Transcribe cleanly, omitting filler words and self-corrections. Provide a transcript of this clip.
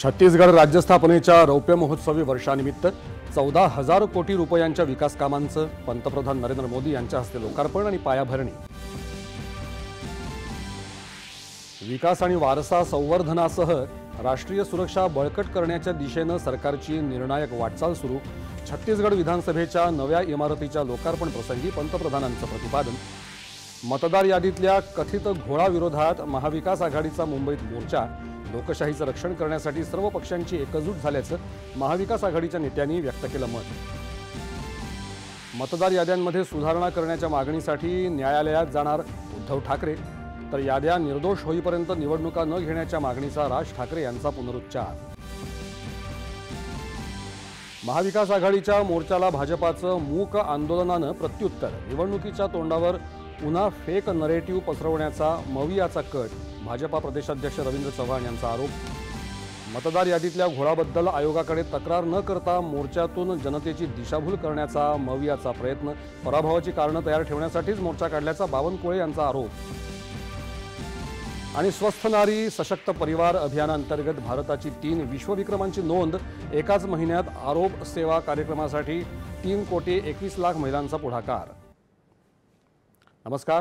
छत्तीसगड राज्य स्थापनेच्या रौप्य महोत्सवी वर्षानिमित्त 14,000 कोटी रुपयांच्या विकास कामांचं पंतप्रधान नरेंद्र मोदी यांच्या हस्ते लोकार्पण आणि पायाभरणी। विकास आणि वारसा संवर्धनासह राष्ट्रीय सुरक्षा बळकट करण्याच्या दिशेने सरकारची निर्णायक वाटचाल सुरू। छत्तीसगड विधानसभेच्या नव्या इमारतीच्या लोकार्पण प्रसंगी पंतप्रधानांचं प्रतिपादन। मतदार यादीतल्या कथित घोळाविरोधात महाविकास आघाडीचा मुंबईत मोर्चा। लोकशाहीचं रक्षण करण्यासाठी सर्व पक्षांची एकजूट झाल्याचं महाविकास आघाडीच्या नेत्यांनी व्यक्त केलं मत। मतदार याद्यांमध्ये सुधारणा करण्याच्या मागणीसाठी न्यायालयात जाणार उद्धव ठाकरे, तर याद्या निर्दोष होईपर्यंत निवडणुका न घेण्याच्या मागणीचा राज ठाकरे यांचा पुनरुच्चार। महाविकास आघाडीच्या मोर्चाला भाजपाचं मूक आंदोलनानं प्रत्युत्तर। निवडणुकीच्या तोंडावर पुन्हा फेक नरेटिव्ह पसरवण्याचा मवियाचा कट। भाजपा प्रदेशाध्यक्ष रवींद्र चव्हाण यांचा आरोप। मतदार यादीतल्या घोळाबद्दल आयोगाकडे तक्रार न करता मोर्चातून जनतेची दिशाभूल करण्याचा मवियाचा प्रयत्न। पराभवाची कारणं तयार ठेवण्यासाठीच मोर्चा काढल्याचा बावनकुळे यांचा आरोप। आणि स्वस्थ नारी सशक्त परिवार अभियानांतर्गत भारताची 3 विश्वविक्रमांची नोंद। एकाच महिन्यात आरोग्य सेवा कार्यक्रमासाठी 3,21,00,000 महिलांचा पुढाकार। नमस्कार।